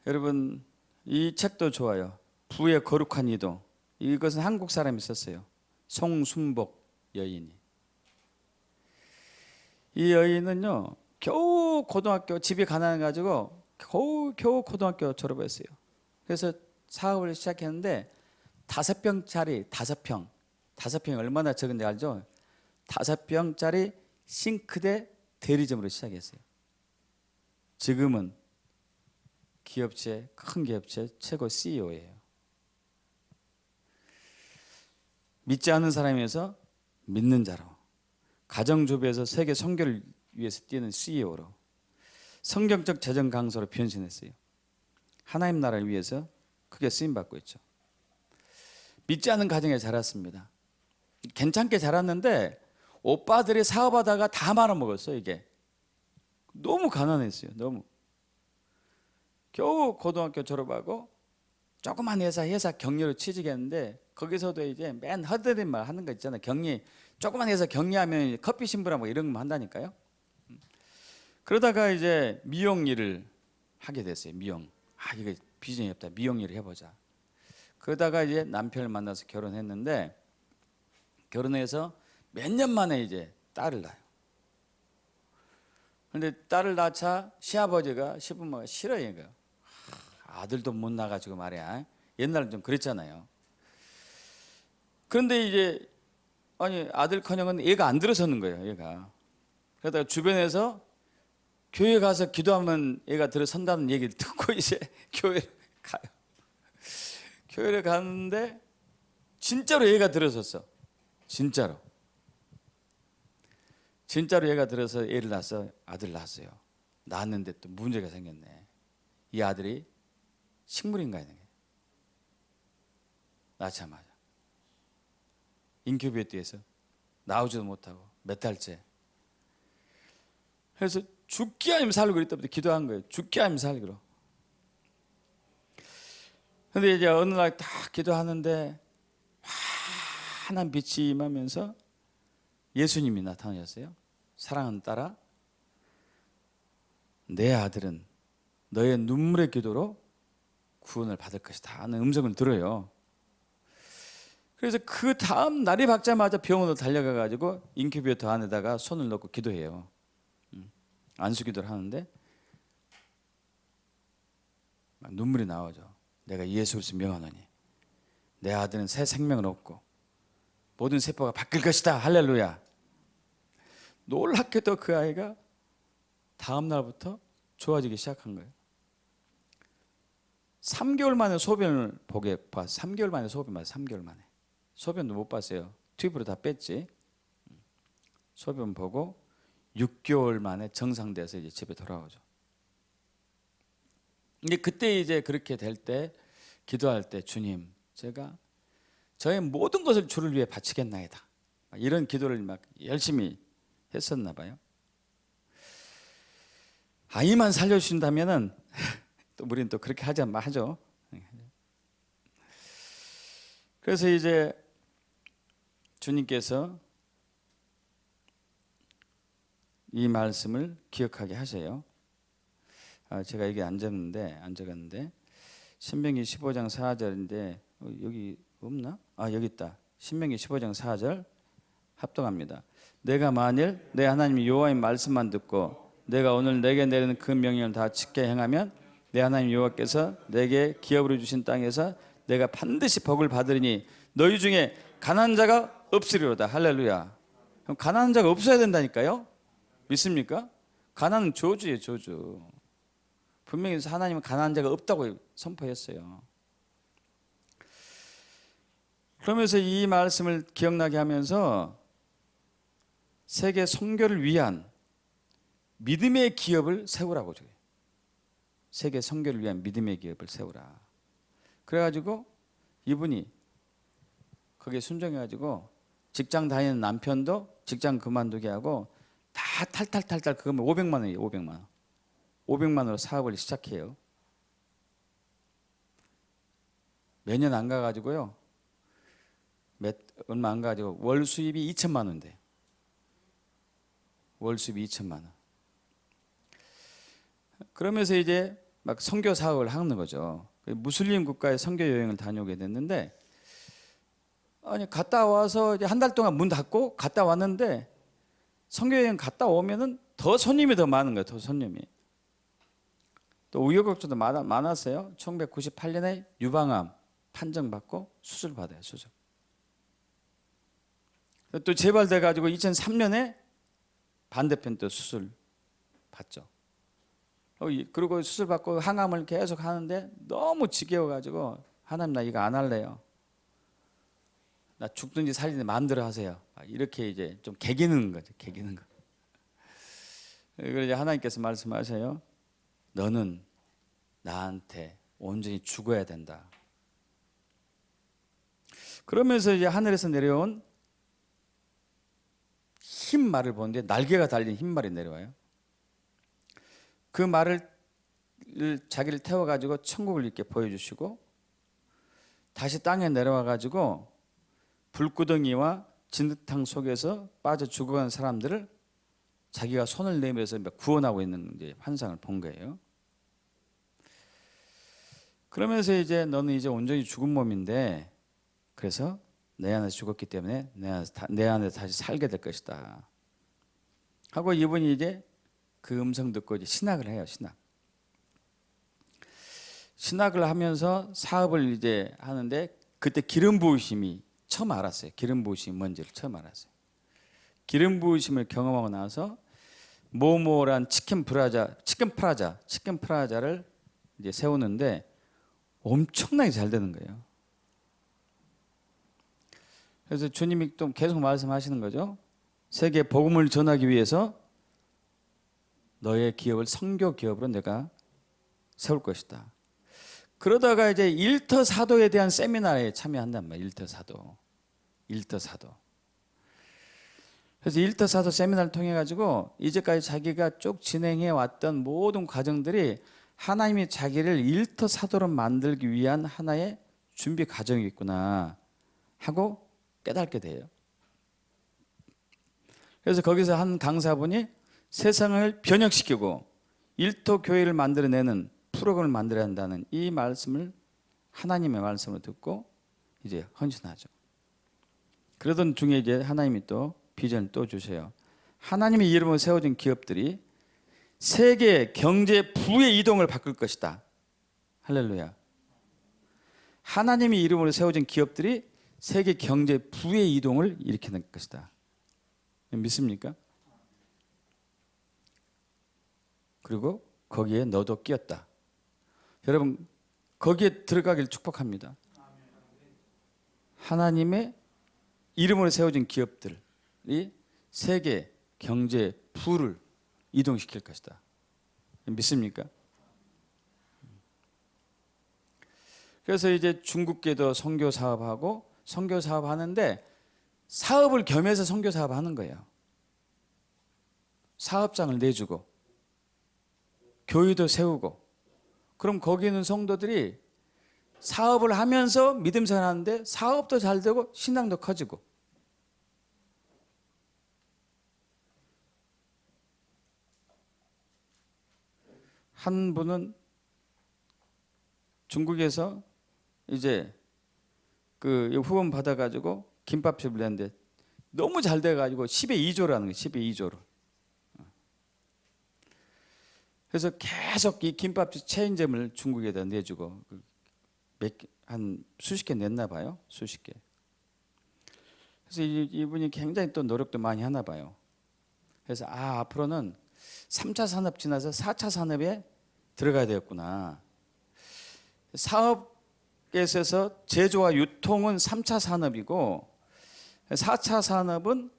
여러분, 이 책도 좋아요. 부의 거룩한 이동. 이것은 한국 사람이 썼어요. 송순복 여인이. 이 여인은요, 겨우 고등학교, 집이 가난해가지고 겨우 고등학교 졸업했어요. 그래서 사업을 시작했는데 5평짜리 5평이 얼마나 적은지 알죠? 5평짜리 싱크대 대리점으로 시작했어요. 지금은 기업체, 큰 기업체 최고 CEO예요. 믿지 않는 사람에서 믿는 자로, 가정주부에서 세계 선교를 위해서 뛰는 CEO로, 성경적 재정 강사로 변신했어요. 하나님 나라를 위해서 크게 쓰임 받고 있죠. 믿지 않은 가정에 자랐습니다. 괜찮게 자랐는데 오빠들이 사업하다가 다 말아먹었어요. 이게 너무 가난했어요. 너무. 겨우 고등학교 졸업하고 조그만 회사 격리로 취직했는데 거기서도 이제 맨 헛되는 말 하는 거 있잖아요. 격리, 조그만 회사 격리하면 커피 신부라 뭐 이런 거 한다니까요. 그러다가 이제 미용 일을 하게 됐어요. 미용. 이거 비전이 없다. 미용 일을 해보자. 그러다가 이제 남편을 만나서 결혼했는데 결혼해서 몇 년 만에 이제 딸을 낳아요. 그런데 딸을 낳자 시아버지가 시부모가 싫어요. 이거. 아들도 못 낳아가지고 말이야. 옛날은 좀 그랬잖아요. 그런데 이제 아니 아들커녕은 얘가 안 들어서는 거예요. 얘가. 그러다가 주변에서 교회 가서 기도하면 얘가 들어선다는 얘기를 듣고 이제 교회를 가요. 교회를 가는데 진짜로 얘가 들어섰어. 진짜로 얘가 들어서 애를 낳아서 아들 낳았어요. 낳았는데 또 문제가 생겼네. 이 아들이 식물인간이네. 낳자마자 인큐베이터에서 나오지도 못하고 몇 달째. 그래서 죽기 아니면 살기로 이때부터 기도한 거예요. 죽기 아니면 살기로. 근데 이제 어느 날 딱 기도하는데 환한 빛이 임하면서 예수님이 나타나셨어요. 사랑하는 딸아, 내 아들은 너의 눈물의 기도로 구원을 받을 것이다 하는 음성을 들어요. 그래서 그 다음 날이 밝자마자 병원으로 달려가 가지고 인큐베이터 안에다가 손을 넣고 기도해요. 안수기도를 하는데 막 눈물이 나오죠. 내가 예수 그리스도 명하노니 내 아들은 새 생명을 얻고 모든 세포가 바뀔 것이다. 할렐루야. 놀랍게도 그 아이가 다음 날부터 좋아지기 시작한 거예요. 3개월 만에 소변을 보게 봤어요. 3개월 만에 소변 봤어요. 3개월 만에. 소변도 못 봤어요. 튜브로 다 뺐지. 소변 보고 6개월 만에 정상돼서 이제 집에 돌아오죠. 근데 그때 이제 그렇게 될 때 기도할 때 주님, 제가 저의 모든 것을 주를 위해 바치겠나이다. 이런 기도를 막 열심히 했었나 봐요. 이만 살려주신다면은 또 우리는 또 그렇게 하죠. 그래서 이제 주님께서 이 말씀을 기억하게 하세요. 제가 여기 안 적었는데 신명기 15장 4절인데 여기 없나? 여기 있다. 신명기 15장 4절 합독합니다. 내가 만일 내 하나님 여호와의 말씀만 듣고 내가 오늘 내게 내리는 그 명령을 다 지켜 행하면 내 하나님 여호와께서 내게 기업으로 주신 땅에서 내가 반드시 복을 받으리니 너희 중에 가난한 자가 없으리로다. 할렐루야. 그럼 가난한 자가 없어야 된다니까요. 믿습니까? 가난은 저주예요. 저주. 분명히 하나님은 가난한 자가 없다고 선포했어요. 그러면서 이 말씀을 기억나게 하면서 세계 선교를 위한 믿음의 기업을 세우라고 줘요. 세계 선교를 위한 믿음의 기업을 세우라. 그래가지고 이분이 거기에 순종해가지고 직장 다니는 남편도 직장 그만두게 하고 다 탈탈탈탈 그거면 500만 원이에요. 500만 원. 500만 원으로 사업을 시작해요. 매년 안 가가지고요. 얼마 안 가지고 월 수입이 2천만 원 돼요. 월 수입이 2천만 원. 그러면서 이제 막 선교 사업을 하는 거죠. 무슬림 국가에 선교 여행을 다녀오게 됐는데 갔다 와서 이제 한 달 동안 문 닫고 갔다 왔는데 선교 여행 갔다 오면은 더 손님이 더 많은 거예요. 더 손님이. 또 우여곡절도 많았어요. 1998년에 유방암 판정받고 수술 받아요. 수술. 또 재발돼 가지고 2003년에 반대편 또 수술 받죠. 그리고 수술 받고 항암을 계속 하는데 너무 지겨워 가지고 하나님 나 이거 안 할래요. 나 죽든지 살든지 마음대로 하세요. 이렇게 이제 좀 개기는 거죠. 개기는 거. 그래서 하나님께서 말씀하세요. 너는 나한테 온전히 죽어야 된다. 그러면서 이제 하늘에서 내려온 흰 말을 보는데 날개가 달린 흰 말이 내려와요. 그 말을 자기를 태워가지고 천국을 이렇게 보여주시고 다시 땅에 내려와가지고 불구덩이와 진흙탕 속에서 빠져 죽어간 사람들을 자기가 손을 내밀어서 구원하고 있는 이제 환상을 본 거예요. 그러면서 이제 너는 이제 온전히 죽은 몸인데 그래서 내 안에서 죽었기 때문에 내 안에서 다시 살게 될 것이다 하고 이분이 이제 그 음성 듣고 이제 신학을 해요. 신학을 하면서 사업을 이제 하는데 그때 기름 부으심이 처음 알았어요. 기름 부으심이 뭔지를 처음 알았어요. 기름 부으심을 경험하고 나서 모모란 치킨 프라자를 이제 세우는데 엄청나게 잘 되는 거예요. 그래서 주님이 또 계속 말씀하시는 거죠. 세계에 복음을 전하기 위해서 너의 기업을 선교 기업으로 내가 세울 것이다. 그러다가 이제 일터 사도에 대한 세미나에 참여한단 말이에요. 일터 사도. 그래서 일터 사도 세미나를 통해 가지고 이제까지 자기가 쭉 진행해 왔던 모든 과정들이 하나님이 자기를 일터 사도로 만들기 위한 하나의 준비 과정이 있구나 하고 깨닫게 돼요. 그래서 거기서 한 강사분이 세상을 변혁시키고 일터 교회를 만들어내는 프로그램을 만들어야 한다는 이 말씀을 하나님의 말씀을 듣고 이제 헌신하죠. 그러던 중에 이제 하나님이 또 비전을 또 주세요. 하나님의 이름으로 세워진 기업들이 세계 경제 부의 이동을 바꿀 것이다. 할렐루야. 하나님의 이름으로 세워진 기업들이 세계 경제 부의 이동을 일으키는 것이다. 믿습니까? 그리고 거기에 너도 끼었다. 여러분 거기에 들어가길 축복합니다. 하나님의 이름으로 세워진 기업들이 세계 경제 부를 이동시킬 것이다. 믿습니까? 그래서 이제 중국계도 선교 사업하고 선교 사업 하는데 사업을 겸해서 선교 사업 하는 거예요. 사업장을 내주고 교회도 세우고 그럼 거기 있는 성도들이 사업을 하면서 믿음 생활하는데 사업도 잘 되고 신앙도 커지고 한 분은 중국에서 이제 그 후원 받아가지고 김밥집을 냈는데 너무 잘 돼가지고 10의 2조라는 거예요. 10의 2조를. 그래서 계속 이 김밥집 체인점을 중국에다 내주고 한 수십 개 냈나 봐요. 수십 개. 그래서 이분이 굉장히 또 노력도 많이 하나 봐요. 그래서 앞으로는 3차 산업 지나서 4차 산업에 들어가야 되겠구나. 사업에 있어서 제조와 유통은 3차 산업이고 4차 산업은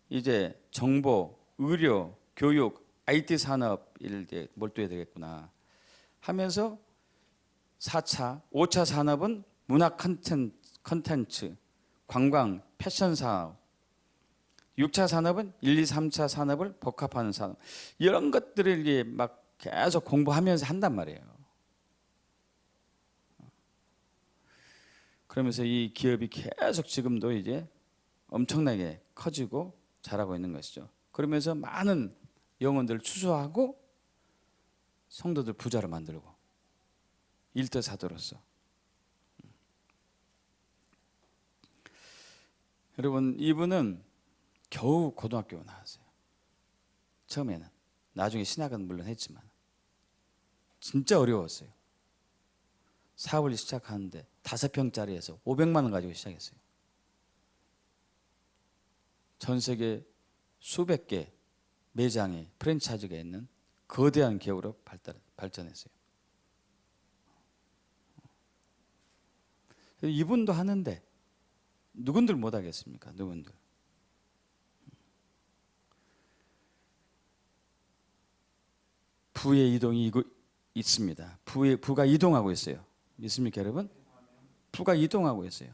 이제 정보, 의료, 교육, IT 산업을 이제 몰두해야 되겠구나 하면서 4차, 5차 산업은 문화 컨텐츠, 관광, 패션 사업 6차 산업은 1, 2, 3차 산업을 복합하는 산업 이런 것들을 이제 막 계속 공부하면서 한단 말이에요. 그러면서 이 기업이 계속 지금도 이제 엄청나게 커지고 자라고 있는 것이죠. 그러면서 많은 영혼들을 추수하고 성도들 부자로 만들고 일터 사도로서. 여러분 이분은 겨우 고등학교 나왔어요. 처음에는. 나중에 신학은 물론 했지만 진짜 어려웠어요. 사업을 시작하는데 5평짜리에서 500만 원 가지고 시작했어요. 전 세계 수백 개 매장에 프랜차이즈가 있는 거대한 기업으로 발전했어요. 이분도 하는데 누군들 못하겠습니까? 누군들. 부의 이동이 있습니다. 부가 이동하고 있어요. 믿습니까, 여러분? 부가 이동하고 있어요.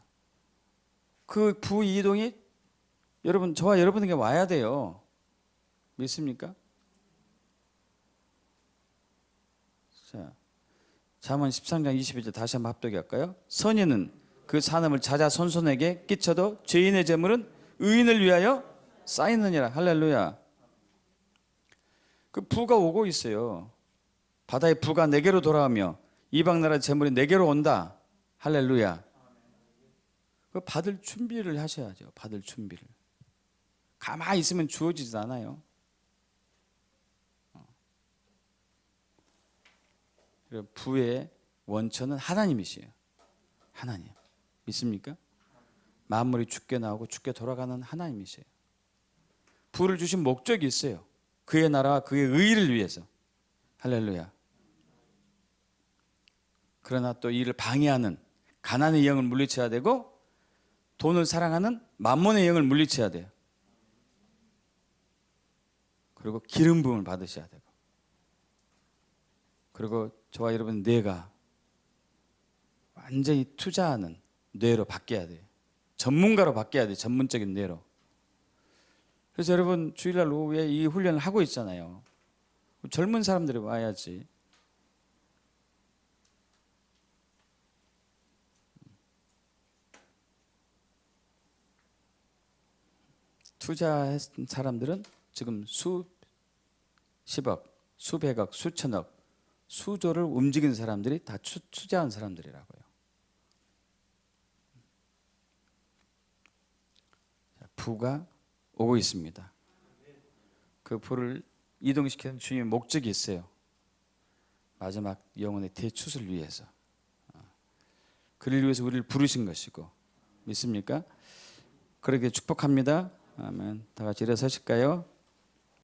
그 부 이동이 여러분, 저와 여러분에게 와야 돼요. 믿습니까? 자, 잠언 13장 22절 다시 한번 합독할까요? 선인은 그 산업을 찾아 손손에게 끼쳐도 죄인의 재물은 의인을 위하여 쌓이느니라. 할렐루야. 그 부가 오고 있어요. 바다의 부가 내게로 돌아오며 이방 나라 재물이 내게로 온다. 할렐루야. 그 받을 준비를 하셔야죠. 받을 준비를. 가만히 있으면 주어지지 않아요. 부의 원천은 하나님이시에요. 하나님. 믿습니까? 만물이 죽게 나오고 죽게 돌아가는 하나님이세요. 부를 주신 목적이 있어요. 그의 나라와 그의 의를 위해서. 할렐루야. 그러나 또 이를 방해하는 가난의 영을 물리쳐야 되고 돈을 사랑하는 만몬의 영을 물리쳐야 돼요. 그리고 기름 부음을 받으셔야 되고, 그리고 저와 여러분 뇌가 완전히 투자하는 뇌로 바뀌어야 돼요. 전문가로 바뀌어야 돼요. 전문적인 뇌로. 그래서 여러분 주일날 오후에 이 훈련을 하고 있잖아요. 젊은 사람들이 와야지. 투자한 사람들은 지금 수십억, 수백억, 수천억, 수조를 움직이는 사람들이 다 투자한 사람들이라고요. 부가 오고 있습니다. 그 부를 이동시키는 주님의 목적이 있어요. 마지막 영혼의 대추수를 위해서. 그를 위해서 우리를 부르신 것이고. 믿습니까? 그렇게 축복합니다. 아멘. 다 같이 일어서실까요?